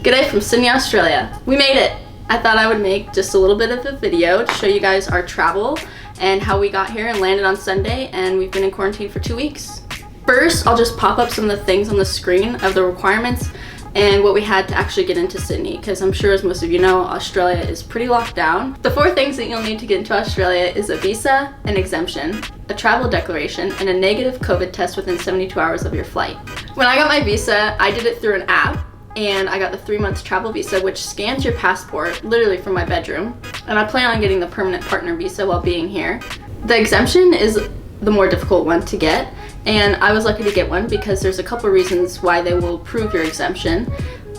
G'day from Sydney, Australia. We made it! I thought I would make just a little bit of a video to show you guys our travel and how we got here and landed on Sunday, and we've been in quarantine for 2 weeks. First, I'll just pop up some of the things on the screen of the requirements and what we had to actually get into Sydney, because I'm sure, as most of you know, Australia is pretty locked down. The 4 things that you'll need to get into Australia is a visa, an exemption, a travel declaration, and a negative COVID test within 72 hours of your flight. When I got my visa, I did it through an app, and I got the 3-month travel visa, which scans your passport literally from my bedroom, and I plan on getting the permanent partner visa while being here. The exemption is the more difficult one to get, and I was lucky to get one because there's a couple reasons why they will approve your exemption.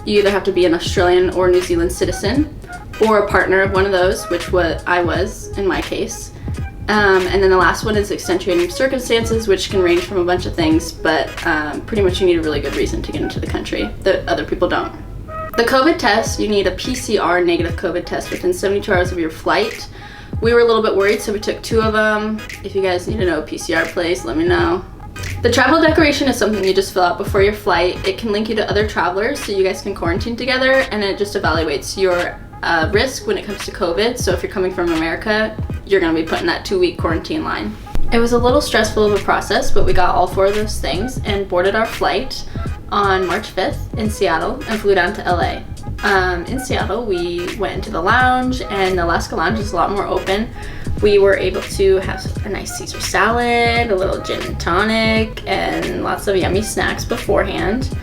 You either have to be an Australian or New Zealand citizen, or a partner of one of those, which I was in my case. And then the last one is extenuating circumstances, which can range from a bunch of things, but pretty much you need a really good reason to get into the country that other people don't. The COVID test, you need a PCR negative COVID test within 72 hours of your flight. We were a little bit worried, so we took 2 of them. If you guys need to know a PCR place, let me know. The travel declaration is something you just fill out before your flight. It can link you to other travelers so you guys can quarantine together, and it just evaluates your risk when it comes to COVID. So if you're coming from America, you're gonna be put in that 2-week quarantine line. It was a little stressful of a process, but we got all 4 of those things and boarded our flight on March 5th in Seattle and flew down to LA. In Seattle, we went into the lounge, and the Alaska Lounge is a lot more open. We were able to have a nice Caesar salad, a little gin and tonic, and lots of yummy snacks beforehand.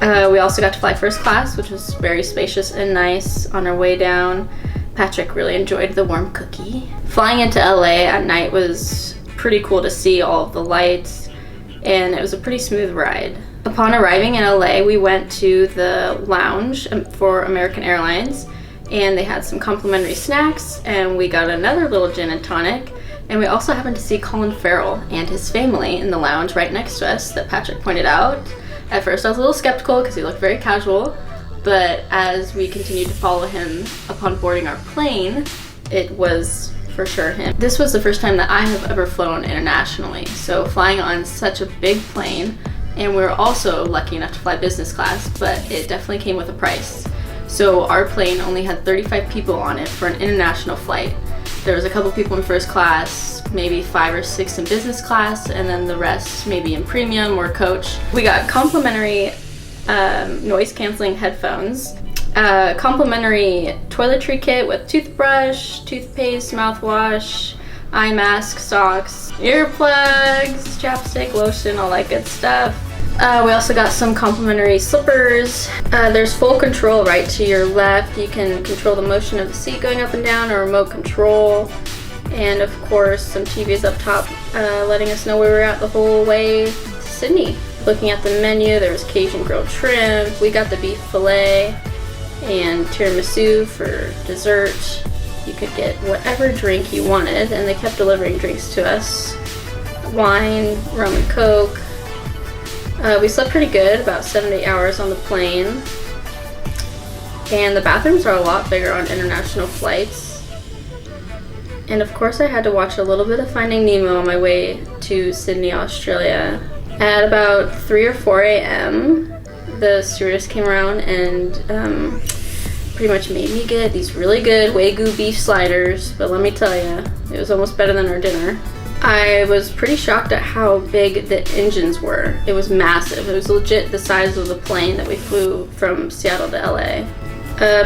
We also got to fly first class, which was very spacious and nice. On our way down, Patrick really enjoyed the warm cookie. Flying into LA at night was pretty cool to see all of the lights, and it was a pretty smooth ride. Upon arriving in LA, we went to the lounge for American Airlines, and they had some complimentary snacks, and we got another little gin and tonic, and we also happened to see Colin Farrell and his family in the lounge right next to us that Patrick pointed out. At first I was a little skeptical because he looked very casual, but as we continued to follow him upon boarding our plane, it was for sure him. This was the first time that I have ever flown internationally, so flying on such a big plane, and we were also lucky enough to fly business class, but it definitely came with a price. So our plane only had 35 people on it for an international flight. There was a couple people in first class, maybe 5 or 6 in business class, and then the rest maybe in premium or coach. We got complimentary noise canceling headphones, complimentary toiletry kit with toothbrush, toothpaste, mouthwash, eye mask, socks, earplugs, chapstick, lotion, all that good stuff. We also got some complimentary slippers. There's full control right to your left. You can control the motion of the seat going up and down, or remote control. And of course, some TVs up top letting us know where we were at the whole way to Sydney. Looking at the menu, there was Cajun grilled shrimp. We got the beef fillet and tiramisu for dessert. You could get whatever drink you wanted, and they kept delivering drinks to us. Wine, rum and coke. We slept pretty good, about 7 to 8 hours on the plane. And the bathrooms are a lot bigger on international flights. And of course I had to watch a little bit of Finding Nemo on my way to Sydney, Australia. At about 3 or 4 a.m., the stewardess came around and pretty much made me get these really good Wagyu beef sliders, but let me tell you, it was almost better than our dinner. I was pretty shocked at how big the engines were. It was massive. It was legit the size of the plane that we flew from Seattle to LA.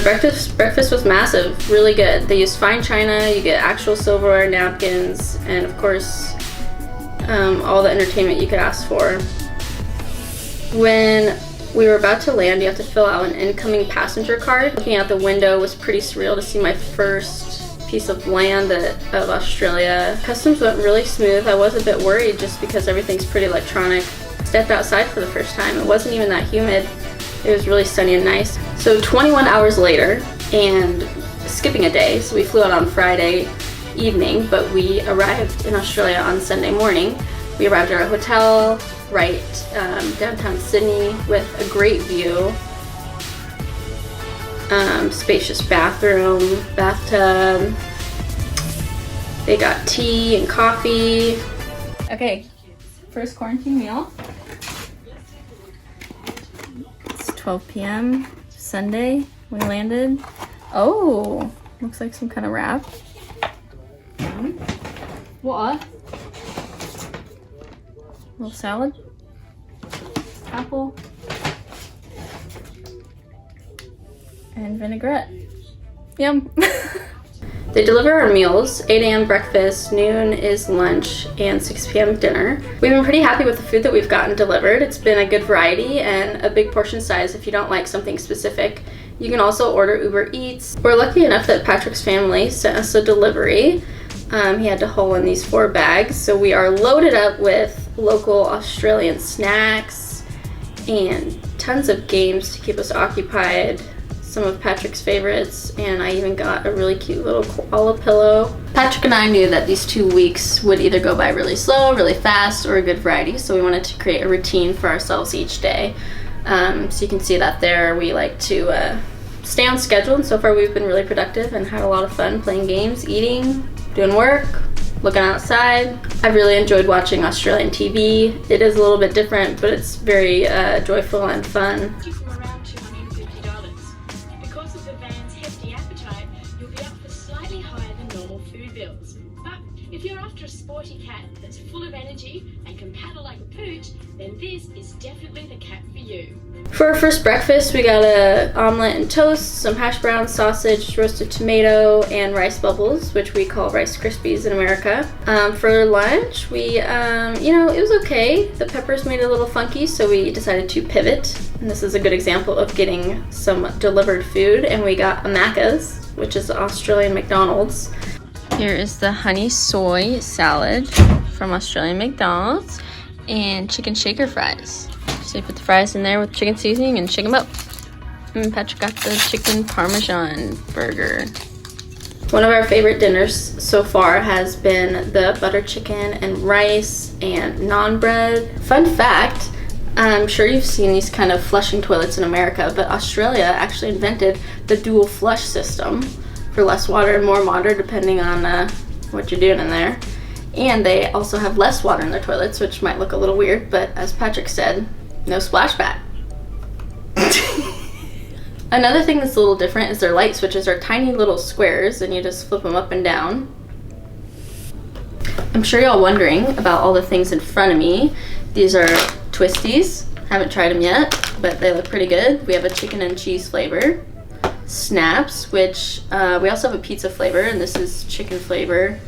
Breakfast was massive, really good. They used fine china, you get actual silverware, napkins, and of course, all the entertainment you could ask for. When we were about to land, you have to fill out an incoming passenger card. Looking out the window was pretty surreal to see my first piece of land of Australia. Customs went really smooth. I was a bit worried just because everything's pretty electronic. Stepped outside for the first time. It wasn't even that humid. It was really sunny and nice. So 21 hours later, and skipping a day, so we flew out on Friday evening, but we arrived in Australia on Sunday morning. We arrived at our hotel right downtown Sydney with a great view. Spacious bathroom, bathtub. They got tea and coffee. Okay, first quarantine meal. It's 12 p.m. Sunday we landed. Oh, looks like some kind of wrap. What? Little salad. Apple. And vinaigrette. Yum. They deliver our meals, 8 a.m. breakfast, noon is lunch, and 6 p.m. dinner. We've been pretty happy with the food that we've gotten delivered. It's been a good variety and a big portion size if you don't like something specific. You can also order Uber Eats. We're lucky enough that Patrick's family sent us a delivery. He had to haul in these 4 bags, so we are loaded up with local Australian snacks and tons of games to keep us occupied. Some of Patrick's favorites, and I even got a really cute little koala pillow. Patrick and I knew that these 2 weeks would either go by really slow, really fast, or a good variety, so we wanted to create a routine for ourselves each day. So you can see that there. We like to stay on schedule, and so far we've been really productive and had a lot of fun playing games, eating, doing work, looking outside. I've really enjoyed watching Australian TV. It is a little bit different, but it's very joyful and fun. If you're after a sporty cat that's full of energy and can paddle like a pooch, then this is definitely the cat for you. For our first breakfast, we got an omelet and toast, some hash browns, sausage, roasted tomato, and rice bubbles, which we call Rice Krispies in America. For lunch, we, it was okay. The peppers made it a little funky, so we decided to pivot. And this is a good example of getting some delivered food. And we got a Macca's, which is Australian McDonald's. Here is the honey soy salad from Australian McDonald's and chicken shaker fries. So you put the fries in there with chicken seasoning and shake them up. And Patrick got the chicken parmesan burger. One of our favorite dinners so far has been the butter chicken and rice and naan bread. Fun fact, I'm sure you've seen these kind of flushing toilets in America, but Australia actually invented the dual flush system for less water and more water depending on what you're doing in there. And they also have less water in their toilets, which might look a little weird, but as Patrick said, no splashback. Another thing that's a little different is their light switches are tiny little squares and you just flip them up and down. I'm sure y'all wondering about all the things in front of me. These are Twisties. Haven't tried them yet, but they look pretty good. We have a chicken and cheese flavor. Snaps, which we also have a pizza flavor, and this is chicken flavor.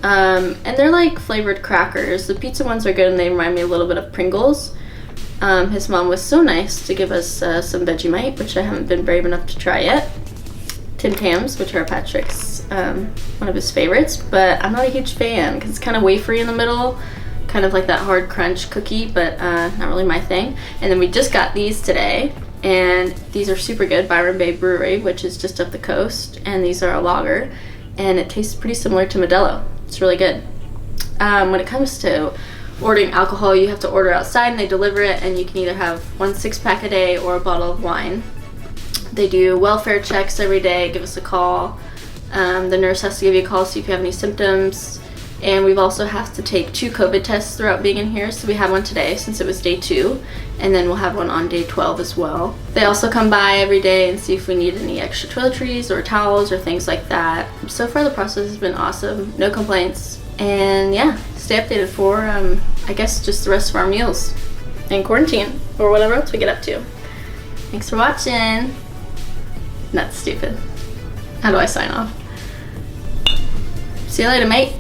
And they're like flavored crackers. The pizza ones are good and they remind me a little bit of Pringles. His mom was so nice to give us some Vegemite, which I haven't been brave enough to try yet. Tim Tams, which are Patrick's one of his favorites, but I'm not a huge fan because it's kind of wafery in the middle, kind of like that hard crunch cookie, but not really my thing. And then we just got these today. And these are super good, Byron Bay Brewery, which is just up the coast, and these are a lager, and it tastes pretty similar to Modelo. It's really good. When it comes to ordering alcohol, you have to order outside and they deliver it, and you can either have 1 6-pack a day or a bottle of wine. They do welfare checks every day. Give us a call. The nurse has to give you a call, see if you have any symptoms. And we've also have to take 2 COVID tests throughout being in here. So we had one today since it was day 2, and then we'll have one on day 12 as well. They also come by every day and see if we need any extra toiletries or towels or things like that. So far the process has been awesome, no complaints. And yeah, stay updated for, I guess, just the rest of our meals in quarantine or whatever else we get up to. Thanks for watching. That's stupid. How do I sign off? See you later, mate.